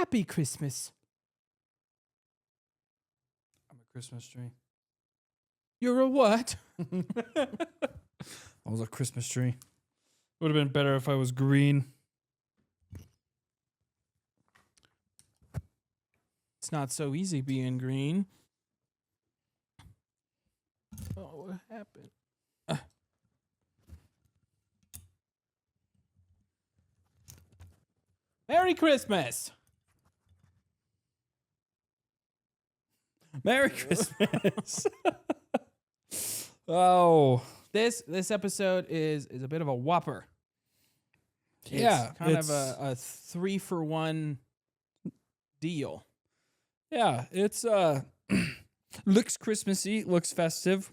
Happy Christmas. I'm a Christmas tree. You're a what? I was a Christmas tree. Would have been better if I was green. It's not so easy being green. Oh, what happened? Merry Christmas. Merry Christmas. Oh. This episode is a bit of a whopper. Yeah. It's kind of a 3-for-1 deal. Yeah, it's looks Christmassy, looks festive.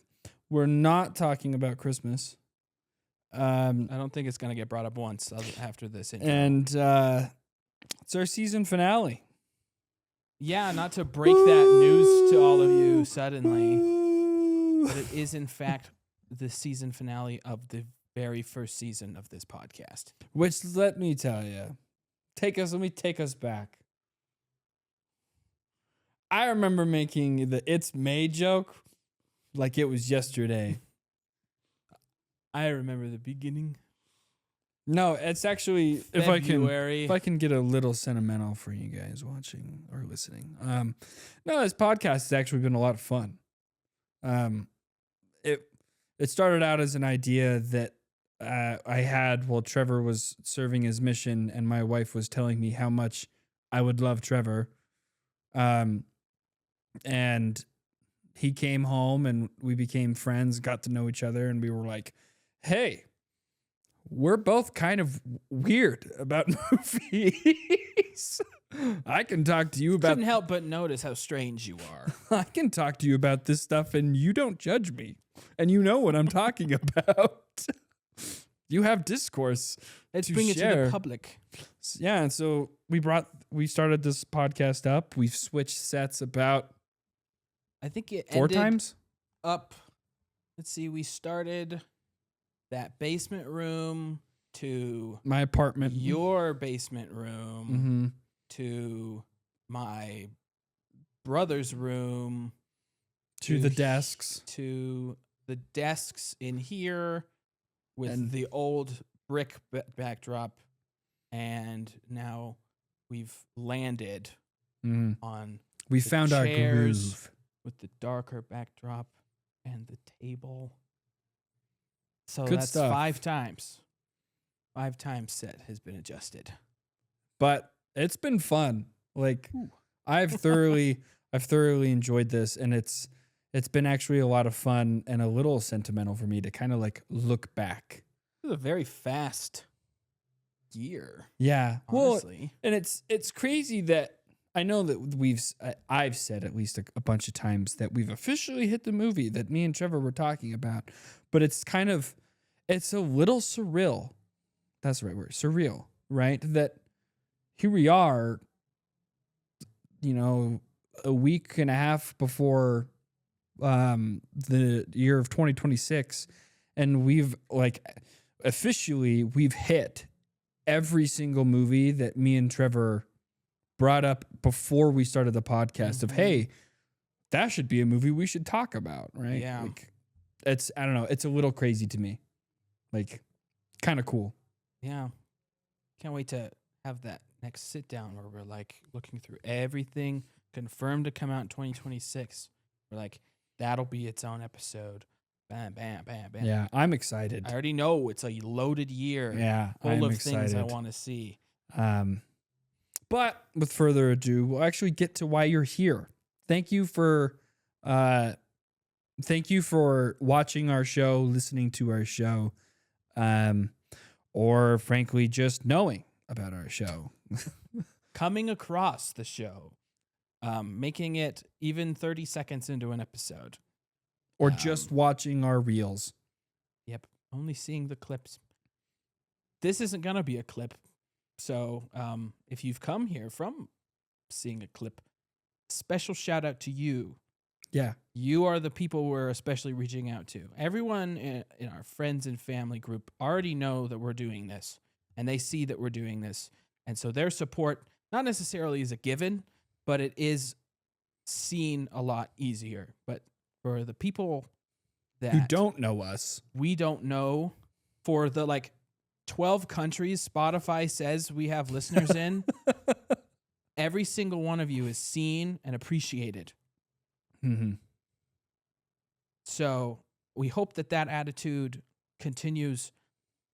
We're not talking about Christmas. I don't think it's going to get brought up once after this intro. And it's our season finale. Yeah, not to break that news to all of you suddenly, but it is in fact the season finale of the very first season of this podcast. Which, let me tell you, let me take us back. I remember making the "It's May" joke like it was yesterday. I remember the beginning. No, it's actually February. if I can get a little sentimental for you guys watching or listening. No, this podcast has actually been a lot of fun. It started out as an idea that I had while Trevor was serving his mission, and my wife was telling me how much I would love Trevor. And he came home and we became friends, got to know each other, and we were like, hey, we're both kind of weird about movies. I can talk to you about... Couldn't help but notice how strange you are. I can talk to you about this stuff and you don't judge me. And you know what I'm talking about. You have discourse. Let's to bring it to share. the public. Yeah, and so we started this podcast up. We've switched sets about I think it 4 ended times. up. Let's see. We started that basement room to My apartment. your basement room Mm-hmm. to my brother's room To the desks. to the desks in here with And- the old brick backdrop, and now we've landed Mm. on We The found our chairs. groove. with the darker backdrop and the table. So Good that's stuff. 5 times. 5 times set has been adjusted. But it's been fun. Like Ooh. I've thoroughly enjoyed this, and it's been actually a lot of fun and a little sentimental for me to kind of like look back. This is a very fast year, Yeah. Well, honestly. and it's crazy that I know that I've said at least a bunch of times that we've officially hit the movie that me and Trevor were talking about, but it's a little surreal. That's the right word. Surreal, right? That here we are, a week and a half before the year of 2026, and we've officially hit every single movie that me and Trevor brought up before we started the podcast of, hey, that should be a movie we should talk about, right? Yeah. Like, I don't know, it's a little crazy to me. Like, kind of cool. Yeah. Can't wait to have that next sit down where we're like looking through everything confirmed to come out in 2026. We're like, that'll be its own episode. Bam, bam, bam, bam. Yeah, I'm excited. I already know it's a loaded year Yeah, full I'm of excited. things I want to see. But with further ado, we'll actually get to why you're here. Thank you for watching our show, listening to our show, or frankly, just knowing about our show. Coming across the show, making it even 30 seconds into an episode. Or just watching our reels. Yep, only seeing the clips. This isn't going to be a clip. So if you've come here from seeing a clip, special shout out to you. Yeah. You are the people we're especially reaching out to. Everyone in our friends and family group already know that we're doing this, and they see that we're doing this. And so their support not necessarily is a given, but it is seen a lot easier. But for the people that Who don't know us. we don't know, for the 12 countries Spotify says we have listeners in, every single one of you is seen and appreciated. Mm-hmm. So we hope that attitude continues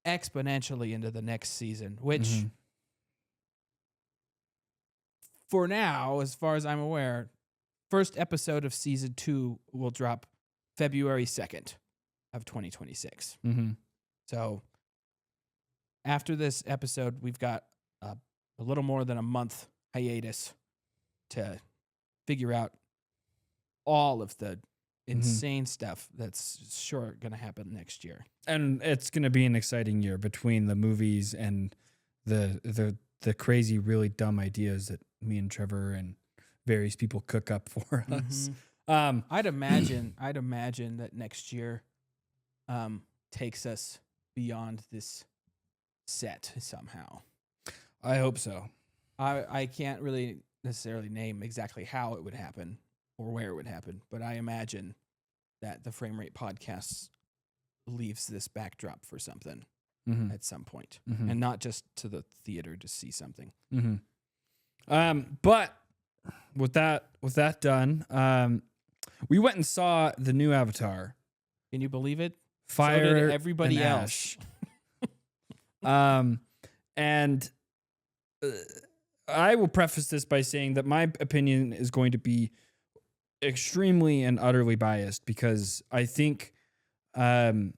exponentially into the next season, which Mm-hmm. for now, as far as I'm aware, first episode of season 2 will drop February 2nd of 2026. Mm-hmm. So after this episode, we've got a little more than a month hiatus to figure out all of the insane stuff that's sure going to happen next year. And it's going to be an exciting year between the movies and the crazy, really dumb ideas that me and Trevor and various people cook up for us. I'd imagine that next year takes us beyond this set somehow. I hope so. I can't really necessarily name exactly how it would happen or where it would happen, but I imagine that the Frame Rate Podcast leaves this backdrop for something Mm-hmm. at some point, Mm-hmm. and not just to the theater to see something. Mm-hmm. But with that done, we went and saw the new Avatar, Can you believe it? Fire. So did everybody and else. Ash. And I will preface this by saying that my opinion is going to be extremely and utterly biased because I think I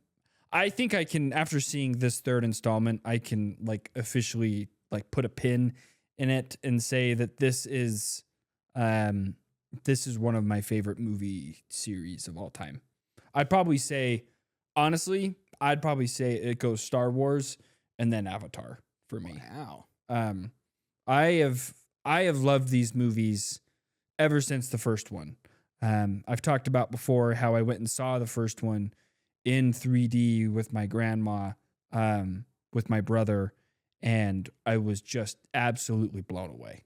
can, after seeing this third installment, I can officially put a pin in it and say that this is one of my favorite movie series of all time. Honestly, I'd probably say it goes Star Wars and then Avatar for me. Wow. I have loved these movies ever since the first one. I've talked about before how I went and saw the first one in 3D with my grandma, with my brother, and I was just absolutely blown away.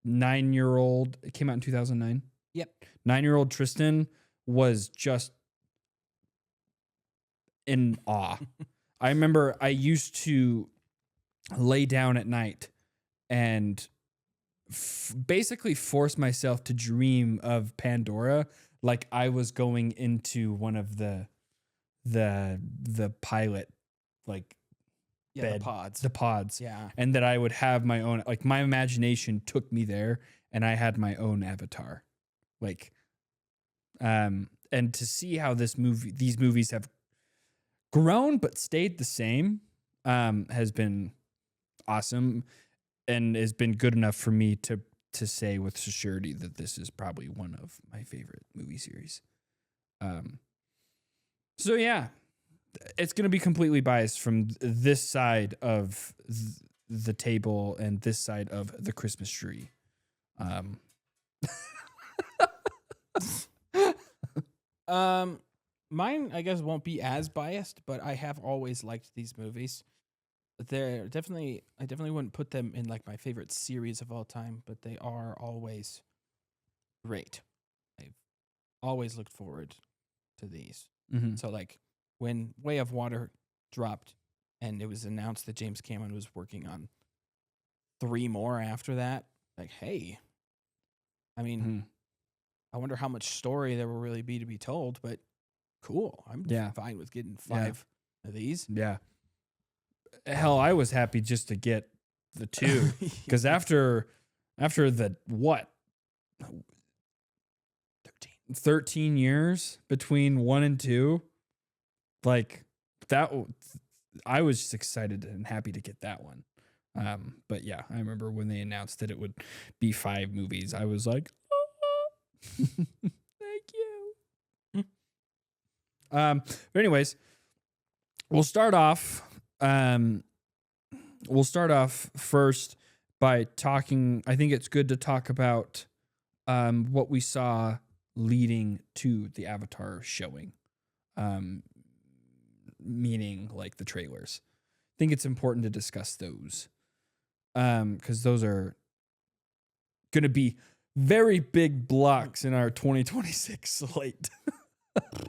9-year-old, it came out in 2009. Yep. 9-year-old Tristan was just in awe. I remember I used to lay down at night and basically force myself to dream of Pandora like I was going into one of the pilot bed, The pods. the pods, Yeah. and that I would have my own, my imagination took me there and I had my own avatar. And to see how these movies have grown but stayed the same has been awesome and has been good enough for me to say with surety that this is probably one of my favorite movie series. So yeah, it's going to be completely biased from this side of the table and this side of the Christmas tree. Mine, I guess, won't be as biased, but I have always liked these movies. I definitely wouldn't put them in my favorite series of all time, but they are always great. I've always looked forward to these. Mm-hmm. So when Way of Water dropped and it was announced that James Cameron was working on 3 more after that, hey, I mean, Mm-hmm. I wonder how much story there will really be to be told, but cool. I'm fine with getting 5 of these. Yeah. Hell, I was happy just to get the 2 because after the 13 years between 1 and 2, that I was just excited and happy to get that one. But yeah, I remember when they announced that it would be 5 movies, I was like, oh, thank you. But anyways, we'll start off first by talking. I think it's good to talk about what we saw leading to the Avatar showing, meaning the trailers. I think it's important to discuss those. because those are going to be very big blocks in our 2026 slate.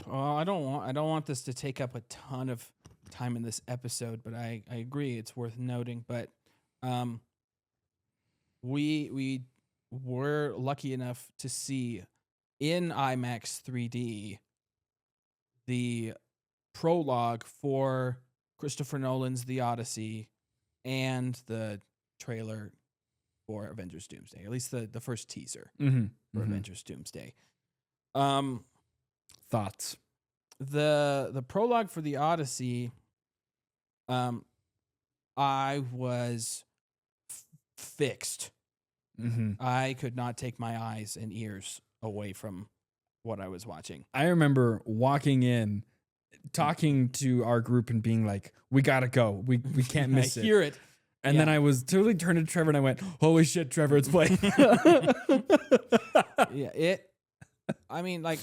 Well, I don't want this to take up a ton of time in this episode, but I agree it's worth noting. But we were lucky enough to see in IMAX 3D the prologue for Christopher Nolan's The Odyssey and the trailer for Avengers Doomsday, at least the first teaser for Avengers Doomsday. Thoughts? The prologue for The Odyssey, I was fixed. I could not take my eyes and ears away from what I was watching. I remember walking in, talking to our group and being like, we gotta go. We can't miss I it. hear it. And then I was totally turned to Trevor and I went, holy shit, Trevor, it's playing. I mean, like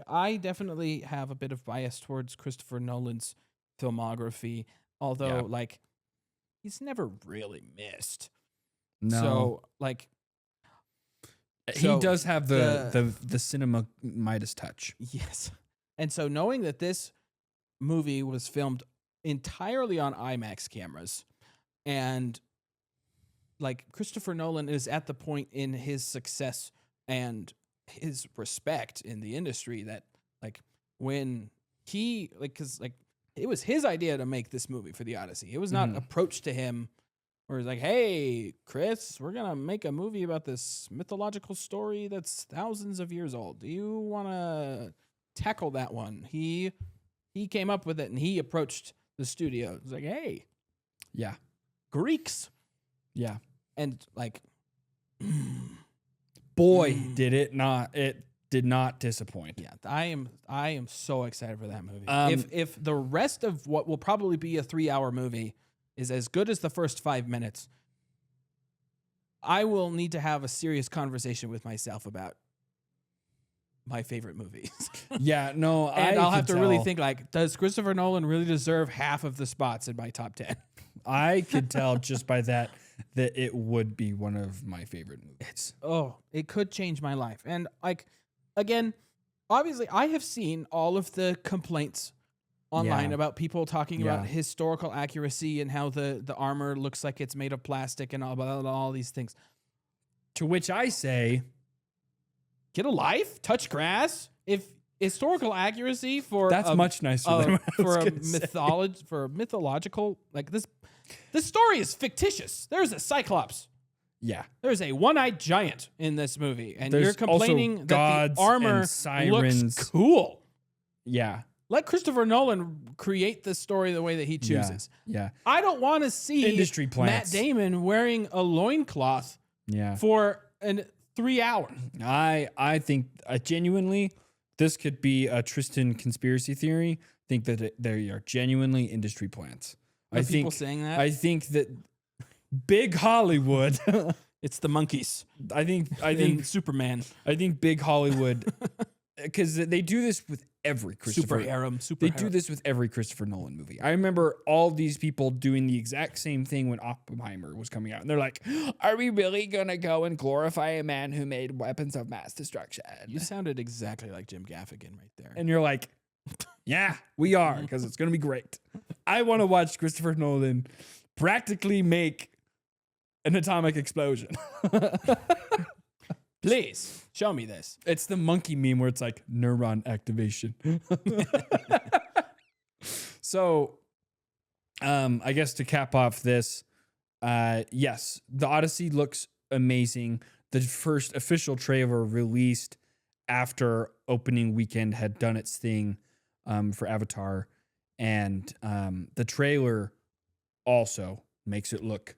I definitely have a bit of bias towards Christopher Nolan's filmography, although like he's never really missed. No. So like he does have the cinema Midas touch. Yes. And so knowing that this movie was filmed entirely on IMAX cameras, and like Christopher Nolan is at the point in his success and his respect in the industry that like when he because it was his idea to make this movie for The Odyssey. It was not approached to him where it's like, hey, Chris, we're gonna make a movie about this mythological story that's thousands of years old. Do you want to tackle that one? He came up with it and he approached the studio. It's like, hey, yeah, Greeks, yeah, and like, boy, did it did not disappoint. Yeah, I am so excited for that movie. Um, If the rest of what will probably be a 3-hour movie is as good as the first 5 minutes, I will need to have a serious conversation with myself about my favorite movies. Yeah, no, And I'll have to really think like, does Christopher Nolan really deserve half of the spots in my top 10? I could tell just by that it would be one of my favorite movies. It could change my life. And like, again, obviously I have seen all of the complaints online about people talking about historical accuracy and how the armor looks like it's made of plastic and all these things. To which I say, get a life, touch grass. If historical accuracy for that's much nicer than what I was for a mythological like this story is fictitious. There's a Cyclops. Yeah. There's a one-eyed giant in this movie, and There's you're complaining that the armor looks cool. Yeah. Let Christopher Nolan create the story the way that he chooses. Yeah. I don't want to see Industry plants. Matt Damon wearing a loincloth for 3 hours. I think genuinely this could be a Tristan conspiracy theory. I think that they are genuinely industry plants. Are people saying that? I think that big Hollywood. It's the monkeys. I think Superman. I think big Hollywood, because they do this with every Christopher. They do this with every Christopher Nolan movie. I remember all these people doing the exact same thing when Oppenheimer was coming out, and they're like, "Are we really gonna go and glorify a man who made weapons of mass destruction?" You sounded exactly like Jim Gaffigan right there. And you're like, "Yeah, we are, because it's gonna be great." I want to watch Christopher Nolan practically make an atomic explosion. Please show me this. It's the monkey meme where it's like neuron activation. So, I guess to cap off this, yes, the Odyssey looks amazing. The first official trailer released after opening weekend had done its thing for Avatar, and the trailer also makes it look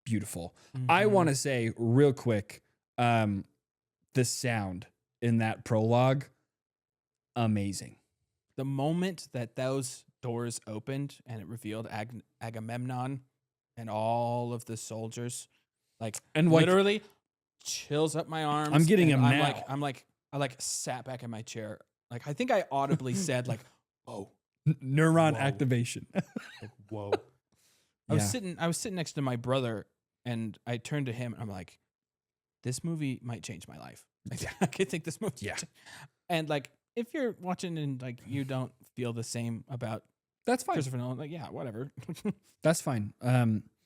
beautiful. I want to say real quick, the sound in that prologue, amazing. The moment that those doors opened and it revealed Agamemnon and all of the soldiers, literally chills up my arms. I'm getting them I'm now. I sat back in my chair. Like, I think I audibly said like, "Whoa, neuron Whoa. activation." Whoa. I was sitting next to my brother, and I turned to him and I'm like, this movie might change my life. Like, I could think this movie. Yeah. And like, if you're watching and like you don't feel the same about That's fine. Christopher Nolan, like, yeah, whatever. That's fine.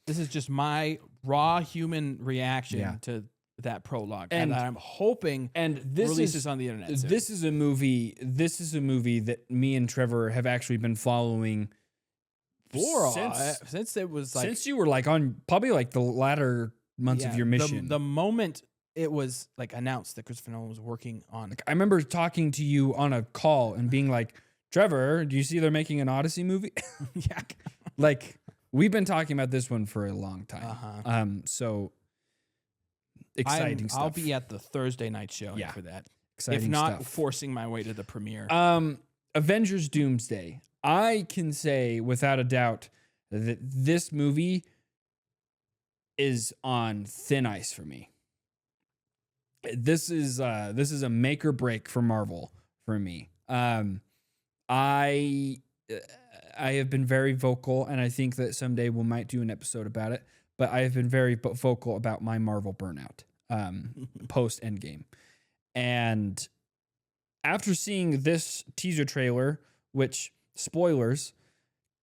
This is just my raw human reaction Yeah. to that prologue, And- and I'm hoping And this releases is on the internet. soon. this is a movie. This is a movie that me and Trevor have actually been following since it was like since you were like on probably like the latter months of yeah, your mission. The moment it was like announced that Christopher Nolan was working on, I remember talking to you on a call and being like, Trevor, do you see they're making an Odyssey movie? yeah, Like, we've been talking about this one for a long time. uh-huh. So exciting stuff. I'll be at the Thursday night showing Yeah. for that. exciting if not, stuff. forcing my way to the premiere. Avengers Doomsday. I can say without a doubt that this movie is on thin ice for me. This is a make or break for Marvel for me. I have been very vocal, and I think that someday we might do an episode about it. But I have been very vocal about my Marvel burnout post Endgame, and after seeing this teaser trailer, which spoilers,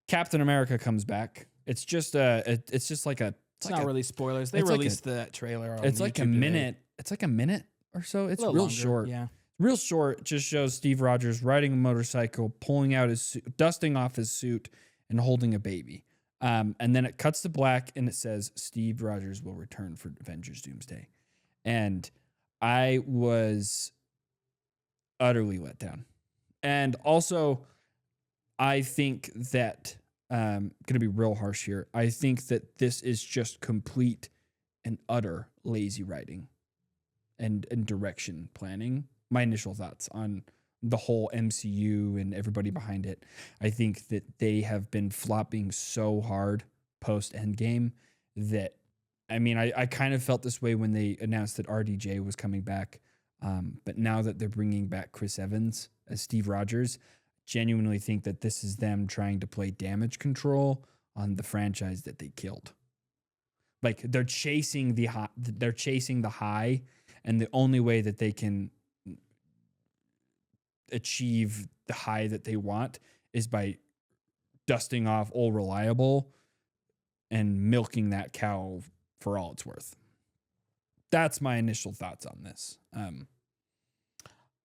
Captain America comes back. It's just like a. It's not really spoilers. They it's like released the trailer. On It's like a YouTube today. minute. It's like a minute or so. It's A little real longer, short. Yeah. Real short. Just shows Steve Rogers riding a motorcycle, pulling out his suit, dusting off his suit, and holding a baby. And then it cuts to black, and it says Steve Rogers will return for Avengers Doomsday. And I was utterly let down. And also, I think that going to be real harsh here. I think that this is just complete and utter lazy writing and direction planning. My initial thoughts on the whole MCU and everybody behind it. I think that they have been flopping so hard post Endgame that, I mean, I kind of felt this way when they announced that RDJ was coming back. But now that they're bringing back Chris Evans as Steve Rogers, genuinely think that this is them trying to play damage control on the franchise that they killed. Like, they're chasing the high, and the only way that they can achieve the high that they want is by dusting off Old Reliable and milking that cow for all it's worth. That's my initial thoughts on this.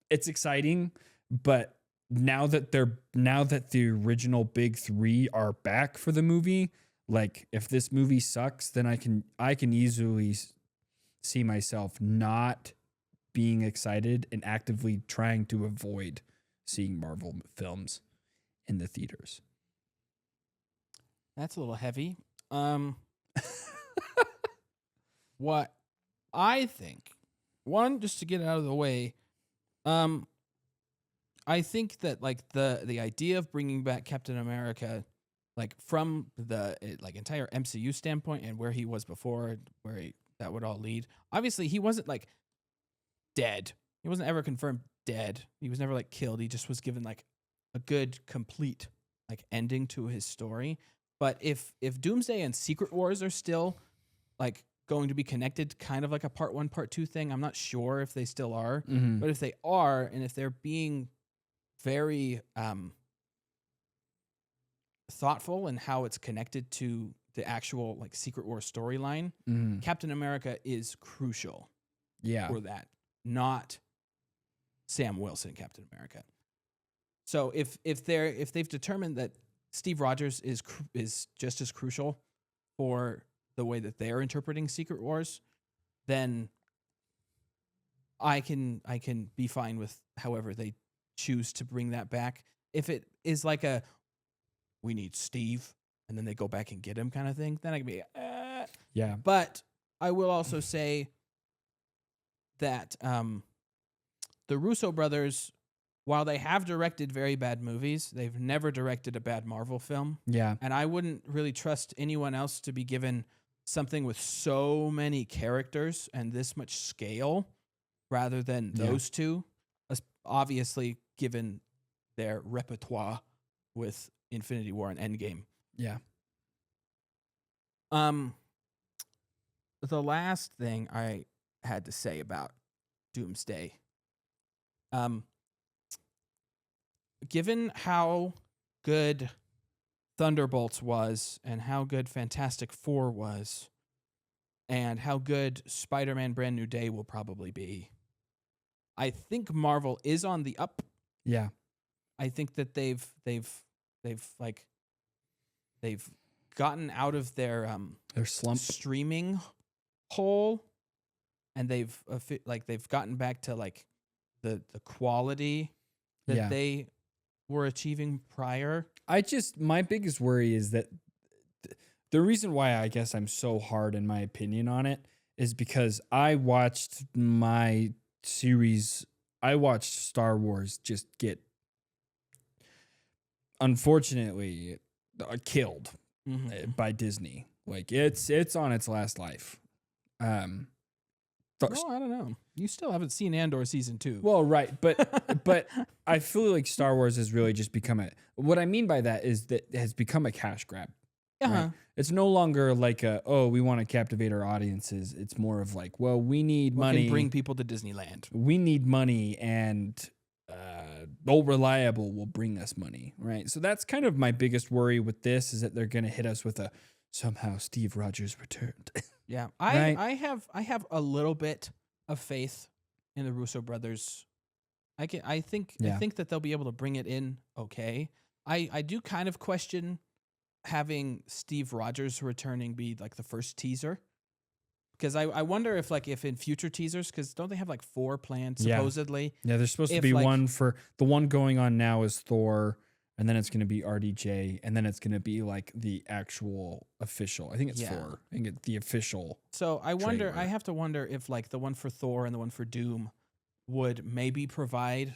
It's exciting, but now that the original big three are back for the movie, like, if this movie sucks, then I can easily see myself not being excited and actively trying to avoid seeing Marvel films in the theaters. That's a little heavy. What I think, one, just to get it out of the way, I think that like the idea of bringing back Captain America, like from the like entire MCU standpoint and where he was before, that would all lead. Obviously, he wasn't like dead. He wasn't ever confirmed dead. He was never like killed. He just was given like a good, complete like ending to his story. But if Doomsday and Secret Wars are still like going to be connected, kind of like a part 1, part 2 thing, I'm not sure if they still are. Mm-hmm. But if they are, and if they're being very thoughtful in how it's connected to the actual like Secret Wars storyline, Mm-hmm. Captain America is crucial Yeah. for that, not Sam Wilson, Captain America. So if they've determined that Steve Rogers is just as crucial for the way that they're interpreting Secret Wars, then I can be fine with however they choose to bring that back. If it is like a we need Steve and then they go back and get him kind of thing, then I can be Yeah. But I will also say that the Russo brothers, while they have directed very bad movies, they've never directed a bad Marvel film. Yeah. And I wouldn't really trust anyone else to be given something with so many characters and this much scale rather than Yeah. those two. Obviously, given their repertoire with Infinity War and Endgame. Yeah. the last thing I had to say about Doomsday, um, given how good Thunderbolts was and how good Fantastic Four was and how good Spider-Man Brand New Day will probably be, I think Marvel is on the up. Yeah. I think that they've gotten out of their slump. streaming hole, and they've gotten back to like the quality that Yeah. they were achieving prior. My biggest worry is that the reason why I guess I'm so hard in my opinion on it is because I watched Star Wars just get, unfortunately, killed by Disney. Like it's on its last life. Well, I don't know. You still haven't seen Andor season 2. Well, right, but I feel like Star Wars has really just become what I mean by that is that it has become a cash grab. Right? It's no longer like we want to captivate our audiences. It's more of like, well, we need money. Can bring people to Disneyland. We need money, and Old Reliable will bring us money, right? So that's kind of my biggest worry with this, is that they're going to hit us with somehow Steve Rogers returned. Yeah, Right? I have a little bit of faith in the Russo brothers. I think that they'll be able to bring it in okay. I do kind of question having Steve Rogers returning be like the first teaser, because I wonder if in future teasers, because don't they have like 4 planned supposedly? Yeah, there's supposed to be one for the one going on now is Thor, and then it's going to be RDJ, and then it's going to be like the actual official. I think it's Thor. I think it's the official. So I have to wonder if like the one for Thor and the one for Doom would maybe provide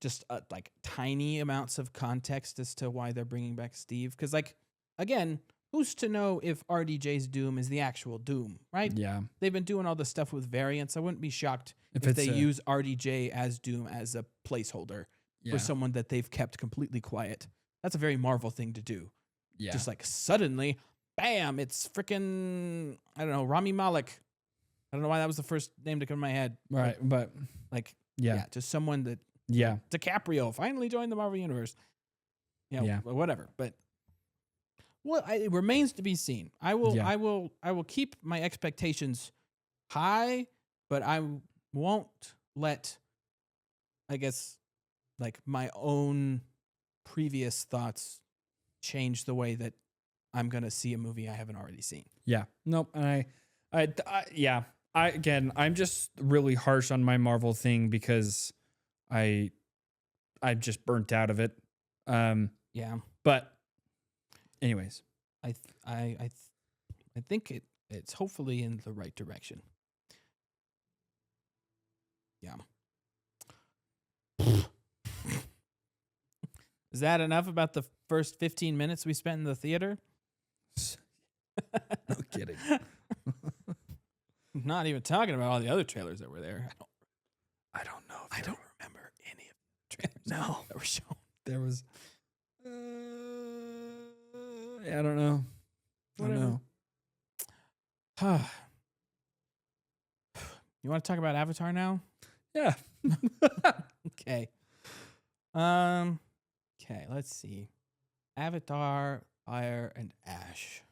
just like tiny amounts of context as to why they're bringing back Steve. Because like, again, who's to know if RDJ's Doom is the actual Doom, right? Yeah. They've been doing all this stuff with variants. I wouldn't be shocked if they use RDJ as Doom as a placeholder for someone that they've kept completely quiet. That's a very Marvel thing to do. Yeah. Just like suddenly, bam, it's freaking, I don't know, Rami Malek. I don't know why that was the first name to come to my head. Right. But like, just someone that, DiCaprio finally joined the Marvel Universe. Whatever. But it remains to be seen. I will keep my expectations high, but I won't let, I guess, like my own previous thoughts change the way that I'm going to see a movie I haven't already seen. Yeah. Nope. And I'm just really harsh on my Marvel thing because I'm just burnt out of it. But anyways, I think it's hopefully in the right direction. Yeah. Is that enough about the first 15 minutes we spent in the theater? No kidding. Not even talking about all the other trailers that were there. I don't know. I don't remember any of the trailers that were shown. There was. I don't know. Whatever. You want to talk about Avatar now? Yeah. Okay. Okay, let's see. Avatar, Fire and Ash.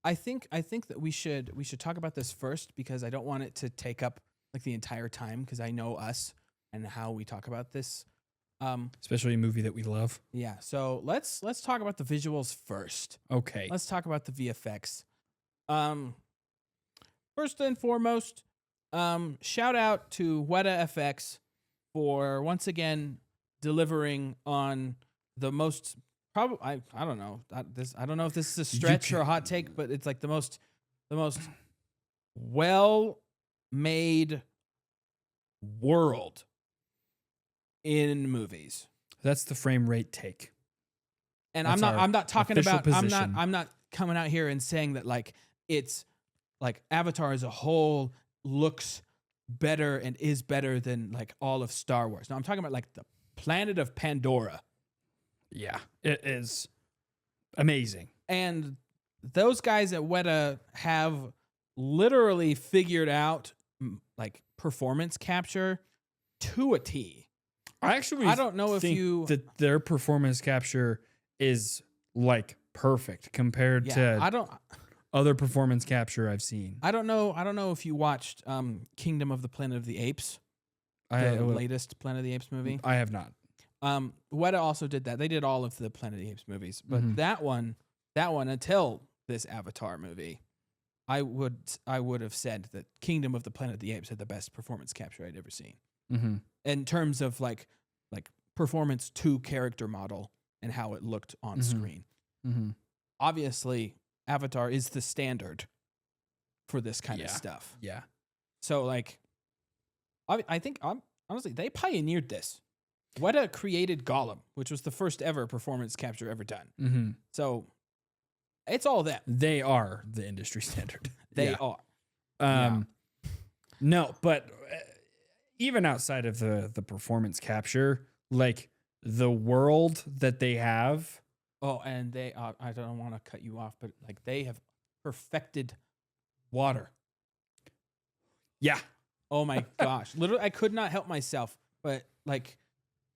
I think that we should talk about this first, because I don't want it to take up like the entire time, because I know us and how we talk about this. Especially a movie that we love. Yeah. So let's talk about the visuals first. Okay. Let's talk about the VFX. First and foremost, shout out to Weta FX for once again delivering on the most probably I don't know I don't know if this is a stretch or a hot take, but it's like the most well made world in movies. That's the frame rate take. And I'm not talking about I'm not coming out here and saying that like it's like Avatar as a whole looks better and is better than like all of Star Wars. No, I'm talking about like the planet of Pandora. Yeah, it is amazing. And those guys at Weta have literally figured out like performance capture to a T. I don't know if you that their performance capture is like perfect compared to other performance capture I've seen. I don't know if you watched Kingdom of the Planet of the Apes, the latest Planet of the Apes movie. I have not. Weta also did that. They did all of the Planet of the Apes movies, but that one until this Avatar movie, I would have said that Kingdom of the Planet of the Apes had the best performance capture I'd ever seen. Mm-hmm. In terms of like performance to character model and how it looked on screen. Mm-hmm. Obviously, Avatar is the standard for this kind of stuff. Yeah. So like, I think honestly they pioneered this. Weta created Gollum, which was the first ever performance capture ever done. Mm-hmm. So it's all them. They are the industry standard. They are. No, but even outside of the performance capture, like the world that they have. Oh, and they I don't want to cut you off, but like they have perfected water. Yeah. Oh my gosh. Literally, I could not help myself, but like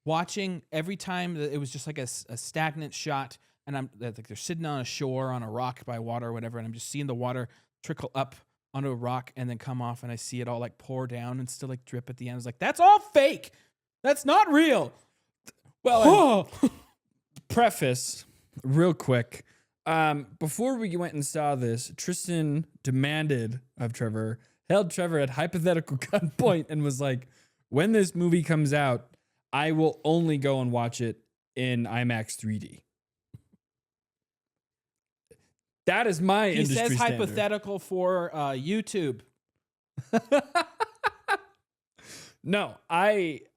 watching every time that it was just like a stagnant shot, and I'm like they're sitting on a shore on a rock by water or whatever, and I'm just seeing the water trickle up onto a rock and then come off, and I see it all like pour down and still like drip at the end. I was like, that's all fake. That's not real. Well, preface real quick. Before we went and saw this, Tristan demanded of Trevor, held Trevor at hypothetical gunpoint, and was like, when this movie comes out, I will only go and watch it in IMAX 3D. That is my He industry says standard. hypothetical for YouTube. No,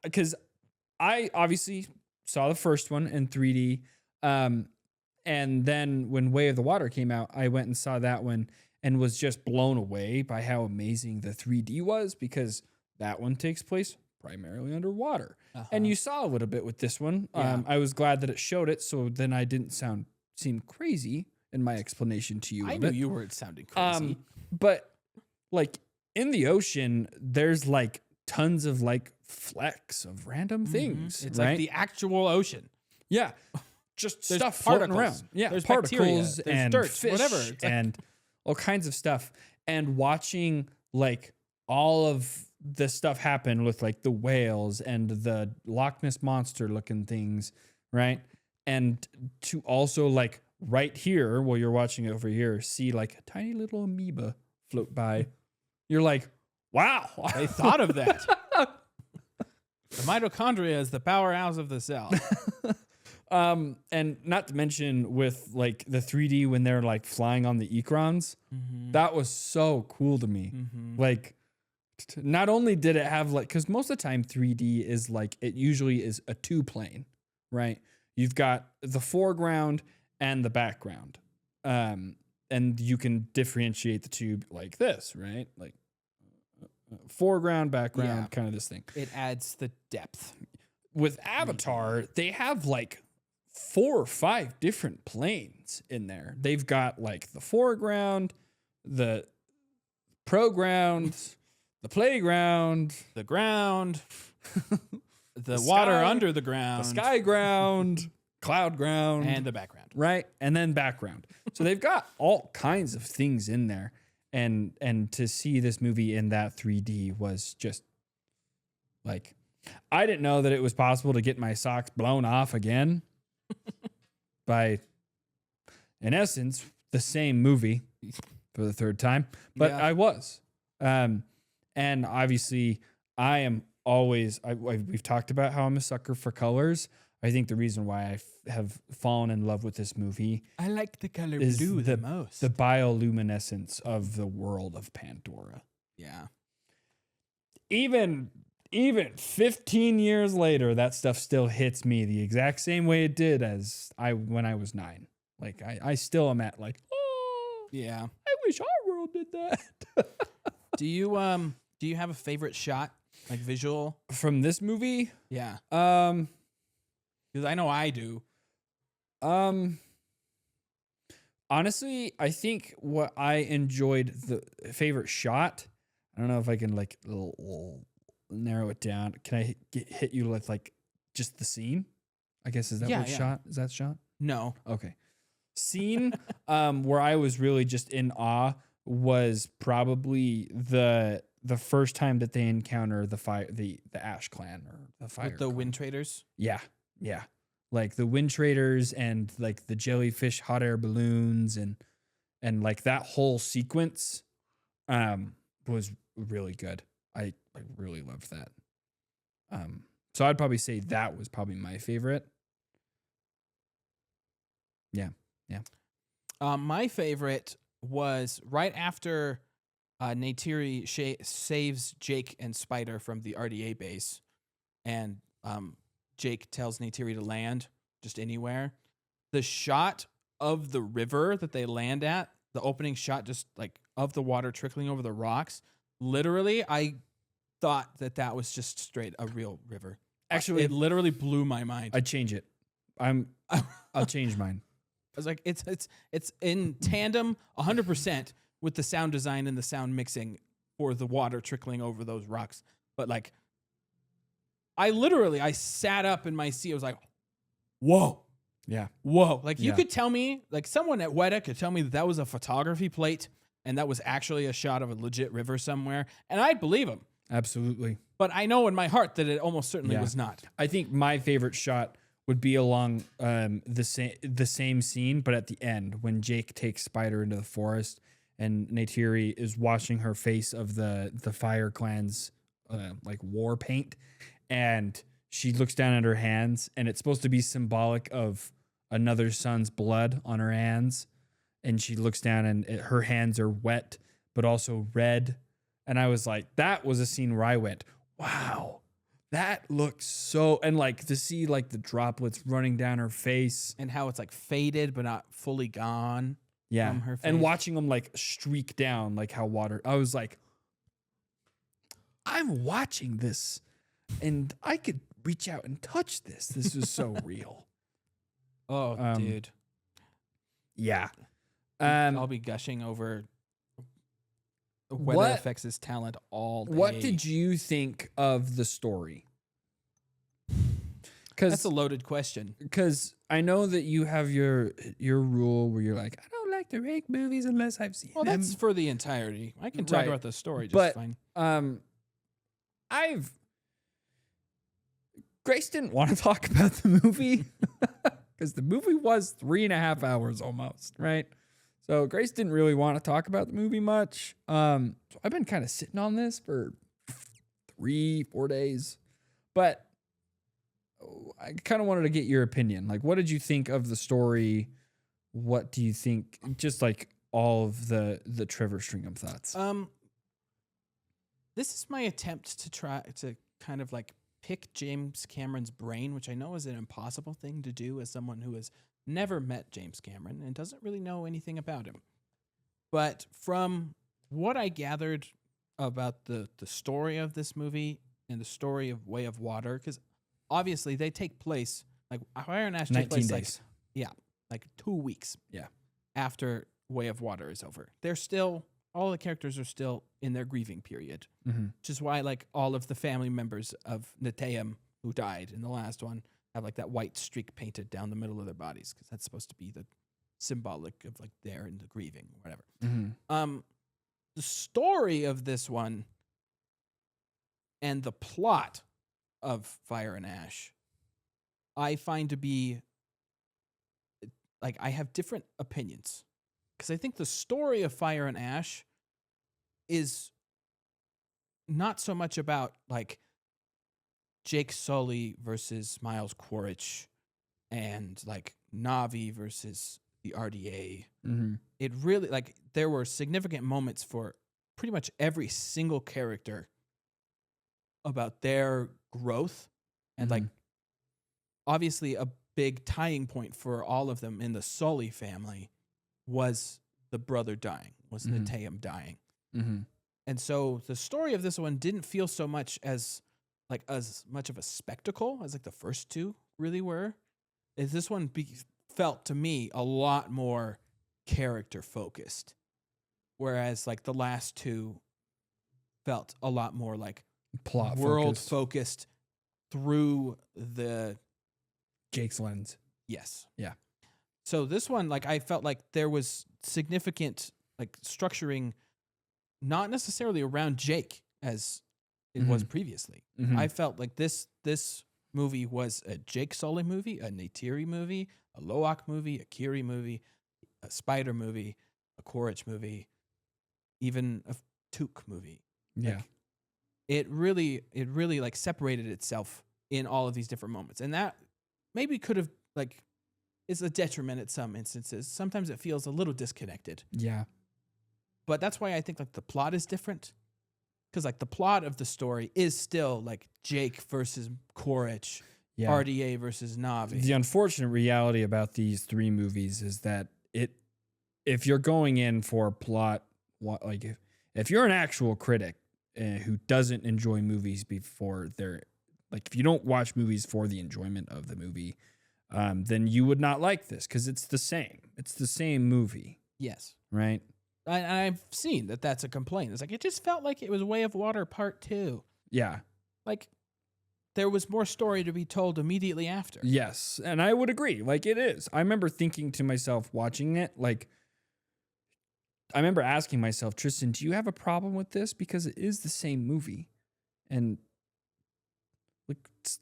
because I obviously saw the first one in 3D. And then when Way of the Water came out, I went and saw that one and was just blown away by how amazing the 3D was, because that one takes place primarily underwater. And you saw a little bit with this one. Yeah. I was glad that it showed it, so then I didn't seem crazy in my explanation to you. I knew you were sounding crazy. But like in the ocean, there's like tons of like flecks of random things. It's right? like the actual ocean. Yeah. Just There's stuff floating particles. around. Yeah. There's particles bacteria. There's and dirt, fish whatever. It's like- and all kinds of stuff. And watching like all of this stuff happen with like the whales and the Loch Ness monster looking things, right? And to also like right here, while you're watching it over here, see like a tiny little amoeba float by. You're like, wow. They thought of that. The mitochondria is the powerhouse of the cell. And not to mention with like the 3D when they're like flying on the Ekrons, that was so cool to me. Like, not only did it have like, because most of the time 3D is like, it usually is a 2-plane, right? You've got the foreground and the background. And you can differentiate the two like this, right? Like foreground, background, kind of this thing. It adds the depth. With Avatar, they have like 4 or 5 different planes in there. They've got like the foreground, the proground, the playground, The ground, the The water sky, under the ground, the sky ground, cloud ground, and the background. right? And then background. So they've got all kinds of things in there. And to see this movie in that 3D was just like, I didn't know that it was possible to get my socks blown off again by, in essence, the same movie for the 3rd time. But Yeah. I was. And obviously, I am always, we've talked about how I'm a sucker for colors. I think the reason why I have fallen in love with this movie I like the color is blue the the most. the bioluminescence of the world of Pandora. Yeah. Even 15 years later, that stuff still hits me the exact same way it did as when I was 9. Like I still am at like, oh, Yeah. I wish our world did that. Do you have a favorite shot, like visual? From this movie, Yeah. um, Because I know I do. Honestly, I think what I enjoyed the favorite shot. I don't know if I can like narrow it down. Can I hit you with like just the scene? I guess is that Yeah, what yeah. shot? Is that shot? No. Okay. Scene where I was really just in awe was probably the first time that they encounter the Ash clan or the fire With the clan. Wind Traders. Yeah, yeah. Like the wind traders and like the jellyfish hot air balloons and like that whole sequence was really good. I really loved that. So I'd probably say that was probably my favorite. Yeah. My favorite was right after Neytiri saves Jake and Spider from the RDA base, and Jake tells Neytiri to land just anywhere. The shot of the river that they land at, the opening shot, just like of the water trickling over the rocks. Literally, I thought that was just straight a real river. Actually, It literally blew my mind. I'd change it. I'll change mine. I was like, it's in tandem 100% with the sound design and the sound mixing for the water trickling over those rocks. But like, I sat up in my seat. I was like, whoa, Yeah. whoa. Like you Yeah. could tell me, like someone at Weta could tell me that was a photography plate and that was actually a shot of a legit river somewhere. And I'd believe him. Absolutely. But I know in my heart that it almost certainly Yeah. was not. I think my favorite shot would be along the same scene, but at the end when Jake takes Spider into the forest and Neytiri is washing her face of the Fire Clan's like war paint, and she looks down at her hands, and it's supposed to be symbolic of another son's blood on her hands, and she looks down and her hands are wet but also red, and I was like, that was a scene where I went, wow. That looks so, and like to see like the droplets running down her face. And how it's like faded but not fully gone. Yeah. From her And face. watching them like streak down, like how water, I was like, I'm watching this and I could reach out and touch this. This is so real. Oh, dude. Yeah. I'll be gushing over Weta FX's talent all day. What did you think of the story? That's a loaded question. Because I know that you have your rule where you're like, I don't like to rank movies unless I've seen Well, them. that's for the entirety. I can talk Right. about the story just But fine. Grace didn't want to talk about the movie because the movie was 3.5 hours almost, right? So Grace didn't really want to talk about the movie much. So I've been kind of sitting on this for 3-4 days, but I kind of wanted to get your opinion. Like, what did you think of the story? What do you think? Just like all of the Trevor Stringham thoughts. This is my attempt to try to kind of like pick James Cameron's brain, which I know is an impossible thing to do as someone who has never met James Cameron and doesn't really know anything about him. But from what I gathered about the story of this movie and the story of Way of Water, because obviously they take place, like Fire and Ash take 19 place days. like 2 weeks Yeah. after Way of Water is over. They're still, all the characters are still in their grieving period, which is why like all of the family members of Neteyam who died in the last one have like that white streak painted down the middle of their bodies because that's supposed to be the symbolic of like they're in the grieving, whatever. The story of this one and the plot of Fire and Ash, I find to be like I have different opinions because I think the story of Fire and Ash is not so much about like Jake Sully versus Miles Quaritch and like Na'vi versus the RDA. It really like there were significant moments for pretty much every single character about their growth and like obviously a big tying point for all of them in the Sully family was the brother dying, was Neteyam dying. And so the story of this one didn't feel so much as much of a spectacle as like the first two really were. Is this one felt to me a lot more character focused, whereas like the last two felt a lot more like Plot world focused. focused through the Jake's lens. yes. Yeah. So this one, like I felt like there was significant like structuring, not necessarily around Jake as it was previously. Mhm. I felt like this movie was a Jake Sully movie, a Neytiri movie, a Loak movie, a Kiri movie, a Spider movie, a Quaritch movie, even a Took movie. Yeah. Like, it really like separated itself in all of these different moments, and that maybe could have like is a detriment at some instances. Sometimes it feels a little disconnected, Yeah. but that's why I think like the plot is different. Because like the plot of the story is still like Jake versus Quaritch, Yeah. RDA versus Navi. The unfortunate reality about these three movies is that if you're going in for plot, like if you're an actual critic who doesn't enjoy movies before they're like, if you don't watch movies for the enjoyment of the movie, then you would not like this because it's the same. It's the same movie, Yes. right? I've seen that that's a complaint. It's like, it just felt like it was Way of Water Part 2. Yeah. Like, there was more story to be told immediately after. Yes, and I would agree. Like it is. I remember thinking to myself watching it, like I remember asking myself, Tristan, do you have a problem with this? Because it is the same movie. And like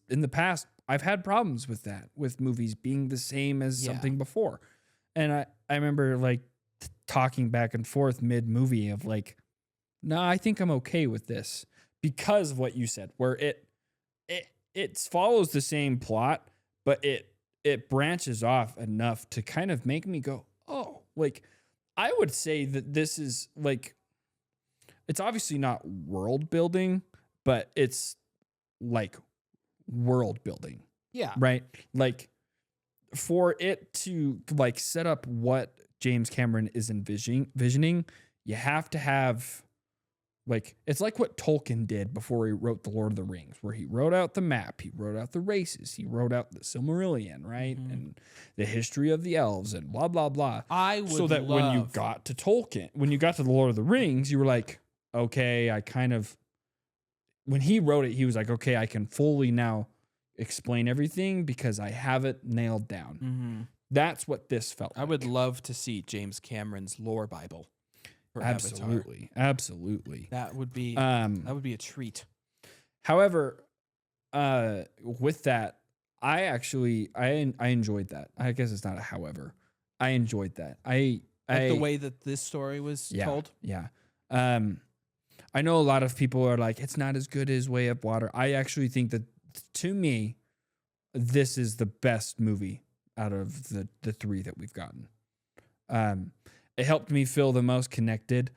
in the past, I've had problems with that, with movies being the same as Yeah. something before. And I remember like talking back and forth mid-movie of like, no, I think I'm okay with this because of what you said, where it follows the same plot, but it branches off enough to kind of make me go, oh, like I would say that this is like, it's obviously not world building, but it's like world building, Yeah. right? Like for it to like set up what James Cameron is envisioning, you have to have like, it's like what Tolkien did before he wrote The Lord of the Rings, where he wrote out the map, he wrote out the races, he wrote out the Silmarillion, right? Mhm. And the history of the elves and blah, blah, blah. I would So that when you love- got to Tolkien, when you got to The Lord of the Rings, you were like, okay, I kind of, when he wrote it, he was like, okay, I can fully now explain everything because I have it nailed down. Mhm. That's what this felt I like. would love to see James Cameron's lore Bible for Avatar. Absolutely. Absolutely. That would be a treat. However, with that, I actually I enjoyed that. I guess it's not a however. I enjoyed that. Like the way that this story was told. Yeah. I know a lot of people are like, it's not as good as Way of Water. I actually think that to me, this is the best movie out of the three that we've gotten. It helped me feel the most connected.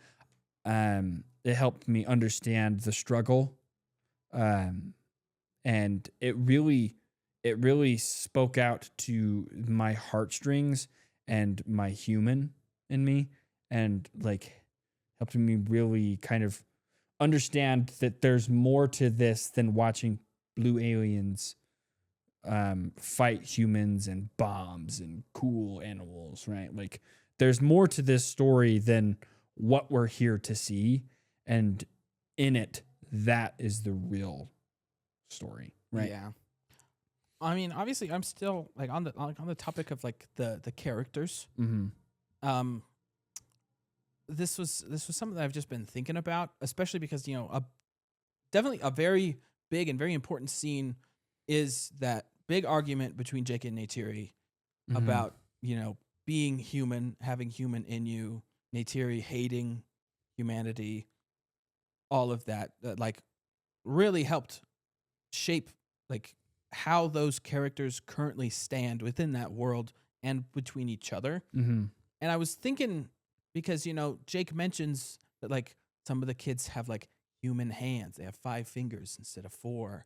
It helped me understand the struggle. And it really spoke out to my heartstrings and my human in me, and like helped me really kind of understand that there's more to this than watching blue aliens fight humans and bombs and cool animals, right? Like there's more to this story than what we're here to see, and in it, that is the real story, right? Yeah. I mean, obviously, I'm still like on the topic of like the characters. Mm-hmm. This was something that I've just been thinking about, especially because definitely a very big and very important scene is that big argument between Jake and Neytiri about being human, having human in you, Neytiri hating humanity, all of that like really helped shape like how those characters currently stand within that world and between each other. Mm-hmm. And I was thinking, because Jake mentions that like some of the kids have like human hands, they have 5 fingers instead of 4,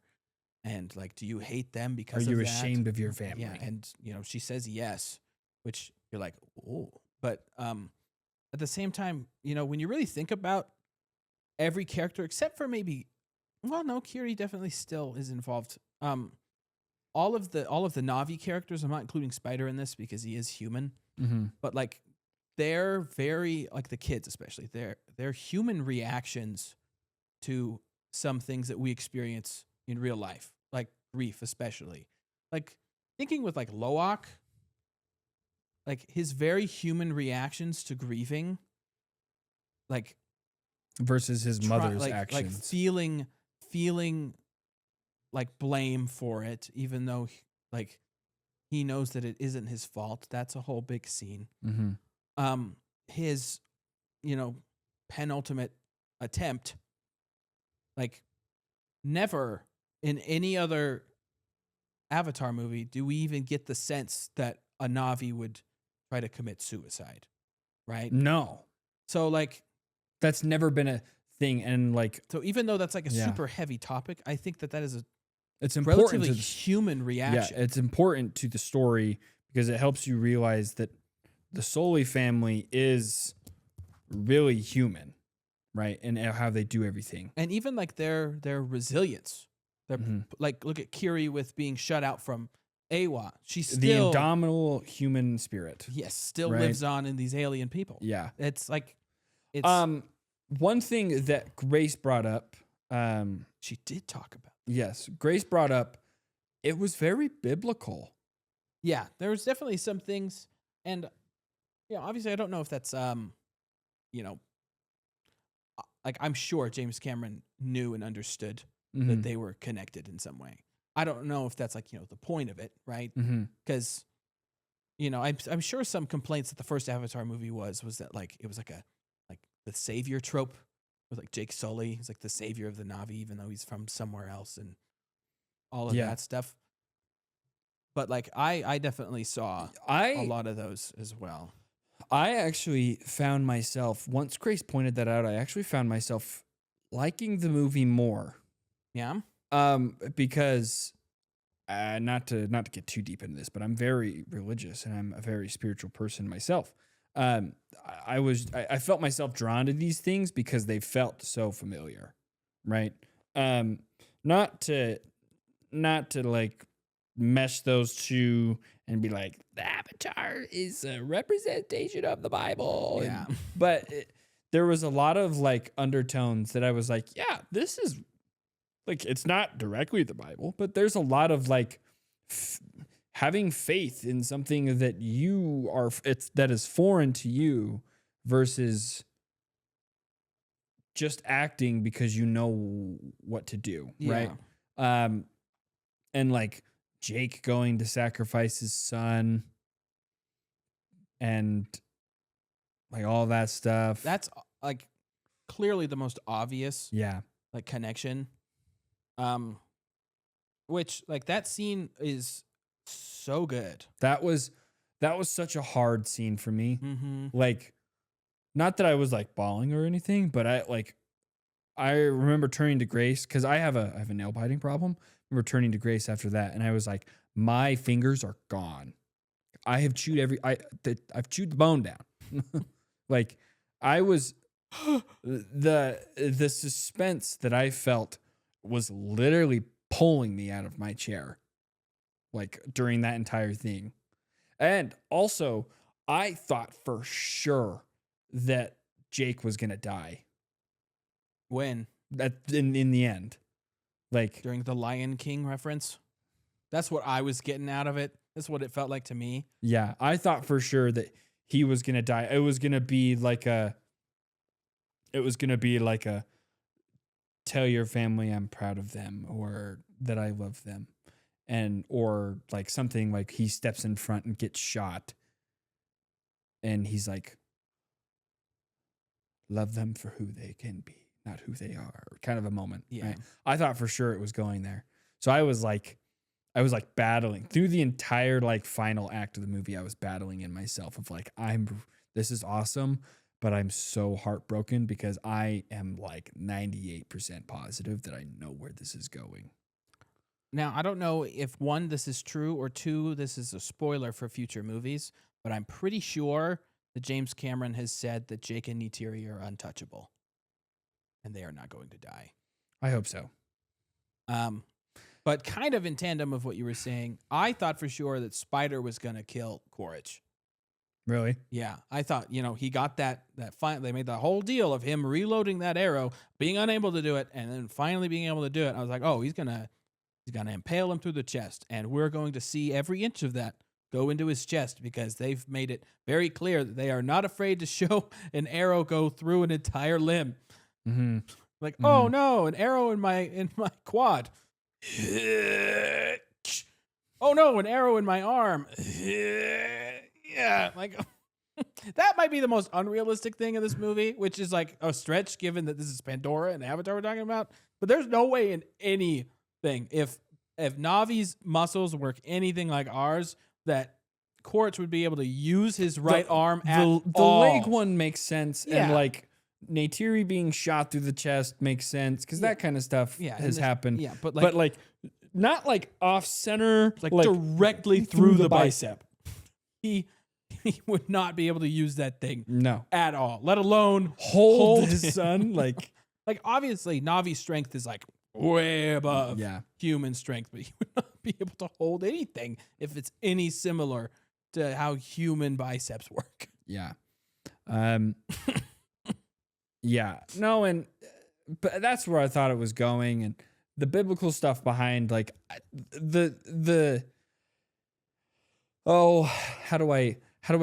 and like, do you hate them Are because you of that? ashamed of your family? Yeah, and she says yes, which you're like, oh, but at the same time, when you really think about every character except for maybe, well, no, Kiri definitely still is involved. All of the Navi characters, I'm not including Spider in this because he is human, Mm-hmm. but like they're very like the kids, especially their human reactions to some things that we experience in real life, like grief, especially. Like thinking with like Loak, like his very human reactions to grieving, like versus his mother's like actions. feeling like blame for it, even though like he knows that it isn't his fault. That's a whole big scene. Mm-hmm. His, penultimate attempt, like never in any other Avatar movie do we even get the sense that a Na'vi would try to commit suicide, right? No, So like, that's never been a thing, and like so even though that's like a Yeah. super heavy topic, I think that is a it's important relatively to human reaction. it's important to the story because it helps you realize that the Sully family is really human, right? And how they do everything. And even like their resilience. They're Mhm. like, look at Kiri with being shut out from Awa. She's The still indomitable human spirit. yes, still right? lives on in these alien people. Yeah. It's like it's One thing that Grace brought up, she did talk about. yes, Grace brought up, it was very biblical. Yeah, there was definitely some things, and obviously I don't know if that's like I'm sure James Cameron knew and understood Mhm. that they were connected in some way. I don't know if that's like the point of it, right? Mhm. Because I'm sure some complaints that the first Avatar movie was that like it was like the savior trope with like Jake Sully. He's like the savior of the Na'vi, even though he's from somewhere else, and all of Yeah. that stuff. But like I definitely saw a I lot of those as well. actually found myself, once Grace pointed that out, I actually found myself liking the movie more. Yeah. Because not to get too deep into this, but I'm very religious and I'm a very spiritual person myself. I felt myself drawn to these things because they felt so familiar, right? Not to like mesh those two and be like the Avatar is a representation of the Bible. Yeah. But there was a lot of like undertones that I was like, yeah, this is like, it's not directly the Bible, but there's a lot of like having faith in something that you are, that is foreign to you versus just acting because you know what to do, right? And like Jake going to sacrifice his son and like all that stuff. That's like clearly the most obvious yeah. like connection. Which like that scene is so good. That was such a hard scene for me. Mm-hmm. Like, not that I was like bawling or anything, but I remember turning to Grace because I have a nail biting problem. I remember turning to Grace after that, and I was like, my fingers are gone. I have chewed I've chewed the bone down. Like, I was the suspense that I felt was literally pulling me out of my chair, like during that entire thing. And also, I thought for sure that Jake was gonna die. When? That in the end, like During the Lion King reference. That's what I was getting out of it. That's what it felt like to me. yeah, I thought for sure that he was gonna die. It was gonna be like a. Tell your family I'm proud of them or that I love them, or like something like he steps in front and gets shot, and he's like, love them for who they can be, not who they are. Kind of a moment. Yeah. Right? I thought for sure it was going there. So I was like battling through the entire like final act of the movie. I was battling in myself of like, this is awesome, but I'm so heartbroken because I am like 98% positive that I know where this is going. Now, I don't know if one, this is true, or two, this is a spoiler for future movies, but I'm pretty sure that James Cameron has said that Jake and Neytiri are untouchable and they are not going to die. I hope so. But kind of in tandem of what you were saying, I thought for sure that Spider was going to kill Quaritch. Really? Yeah, I thought, he got that they made the whole deal of him reloading that arrow, being unable to do it, and then finally being able to do it. I was like, oh, he's gonna impale him through the chest, and we're going to see every inch of that go into his chest because they've made it very clear that they are not afraid to show an arrow go through an entire limb. Mm-hmm. Like, oh no, an arrow in my quad. Oh no, an arrow in my arm. Yeah, like that might be the most unrealistic thing in this movie, which is like a stretch given that this is Pandora and Avatar we're talking about. But there's no way in anything if Navi's muscles work anything like ours that Quaritch would be able to use his right arm at the all. leg one makes sense, Yeah. and like Neytiri being shot through the chest makes sense because that kind of stuff has happened. Yeah, but like not like off center, like directly through the bicep. He would not be able to use that thing No, at all, let alone hold his it. son. Like obviously Navi's strength is like way above yeah, human strength, but he would not be able to hold anything if it's any similar to how human biceps work. yeah, yeah. No, and but that's where I thought it was going, and the biblical stuff behind like the oh, how do I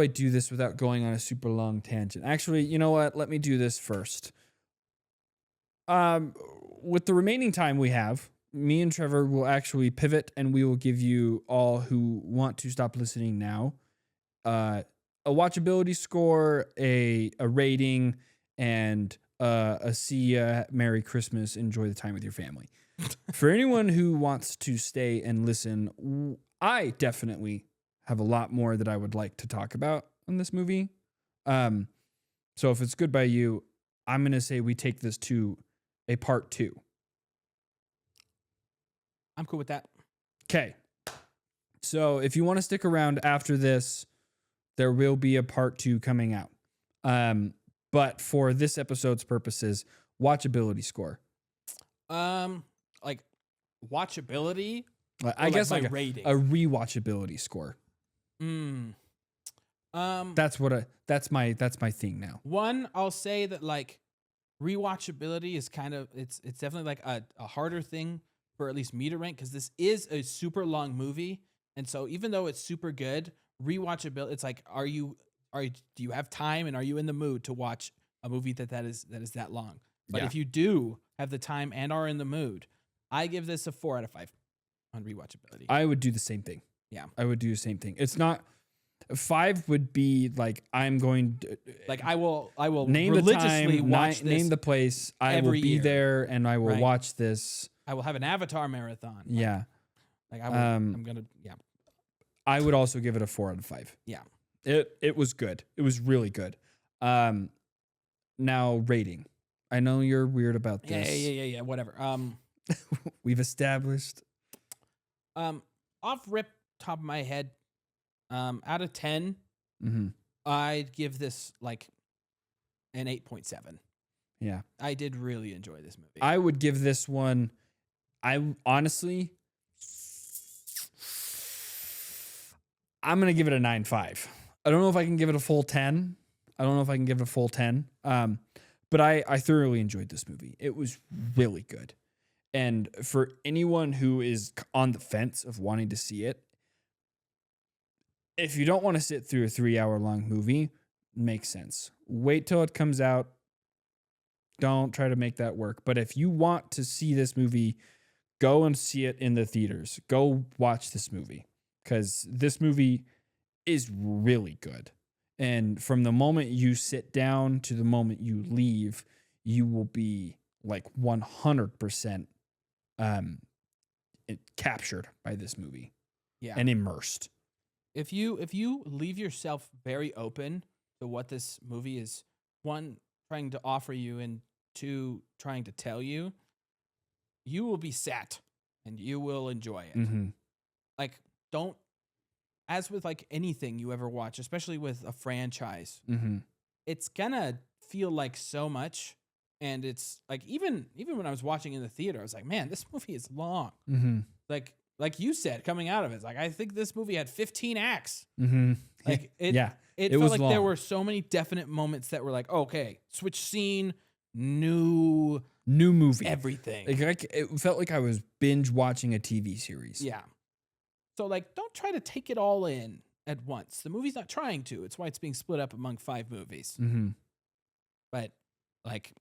do this without going on a super long tangent? Actually, you know what? Let me do this first. With the remaining time we have, me and Trevor will actually pivot and we will give you all who want to stop listening now a watchability score, a rating, and a see ya, Merry Christmas, enjoy the time with your family. For anyone who wants to stay and listen, I definitely have a lot more that I would like to talk about on this movie. So if it's good by you, I'm going to say we take this to a part 2. I'm cool with that. Okay. So if you want to stick around after this, there will be a part 2 coming out. But for this episode's purposes, watchability score. Like watchability. I guess like rating. a rewatchability score. That's my thing now. One, I'll say that like rewatchability is kind of it's definitely like a harder thing for at least me to rank because this is a super long movie, and so even though it's super good, rewatchability, it's like do you have time and are you in the mood to watch a movie that is that long? But if you do have the time and are in the mood, I give this a 4 out of 5 on rewatchability. I would do the same thing. Yeah. I would do the same thing. It's not 5 would be like I'm going to like I will name the religiously time, watch this. name the place. I will every be year. there and I will Right. watch this. I will have an Avatar marathon. Yeah. Like I will, I'm gonna I would also give it a 4 out of 5. Yeah. It was good. It was really good. Now rating. I know you're weird about this. Yeah. Whatever. We've established. Off rip top of my head, out of 10, Mm-hmm. I'd give this like an 8.7. Yeah. I did really enjoy this movie. I would give this one. I'm gonna give it a 9.5. I don't know if I can give it a full 10. But I thoroughly enjoyed this movie. It was really good. And for anyone who is on the fence of wanting to see it, if you don't want to sit through a 3-hour-long movie, makes sense. Wait till it comes out. Don't try to make that work. But if you want to see this movie, go and see it in the theaters. Go watch this movie because this movie is really good. And from the moment you sit down to the moment you leave, you will be like 100% captured by this movie. Yeah. And immersed. If you leave yourself very open to what this movie is, one, trying to offer you, and two, trying to tell you, you will be sat and you will enjoy it. Mm-hmm. Like, don't, as with like anything you ever watch, especially with a franchise, Mm-hmm. it's gonna feel like so much. And it's like, even when I was watching in the theater, I was like, man, this movie is long. Mm-hmm. Like you said, coming out of it, it's like, I think this movie had 15 acts. Mm-hmm. Like yeah. It It felt was like there long. were so many definite moments that were like, okay, switch scene, new New movie. everything. It felt like I was binge watching a TV series. Yeah. So like, don't try to take it all in at once. The movie's not trying to. It's why it's being split up among 5 movies. Mm-hmm. But like,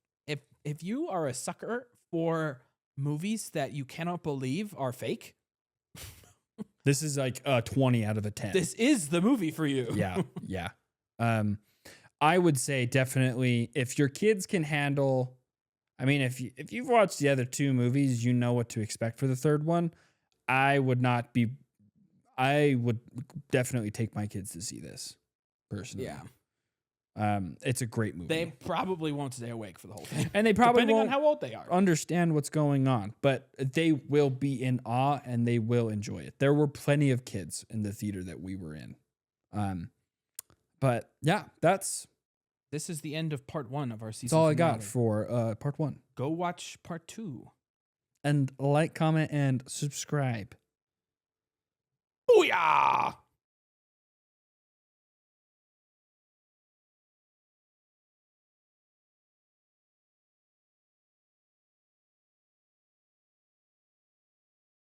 if you are a sucker for movies that you cannot believe are fake, This is like a 20 out of a 10. this is the movie for you. Yeah, yeah. I would say definitely if your kids can handle. I mean, if you've watched the other 2 movies, you know what to expect for the third one. I would definitely take my kids to see this personally. Yeah. It's a great movie. They probably won't stay awake for the whole thing. And they probably Depending on won't how old they are. understand what's going on, but they will be in awe and they will enjoy it. There were plenty of kids in the theater that we were in. But yeah, that's This is the end of part 1 of our season. all I got finale. for part 1. Go watch part 2. And like, comment, and subscribe. Booyah!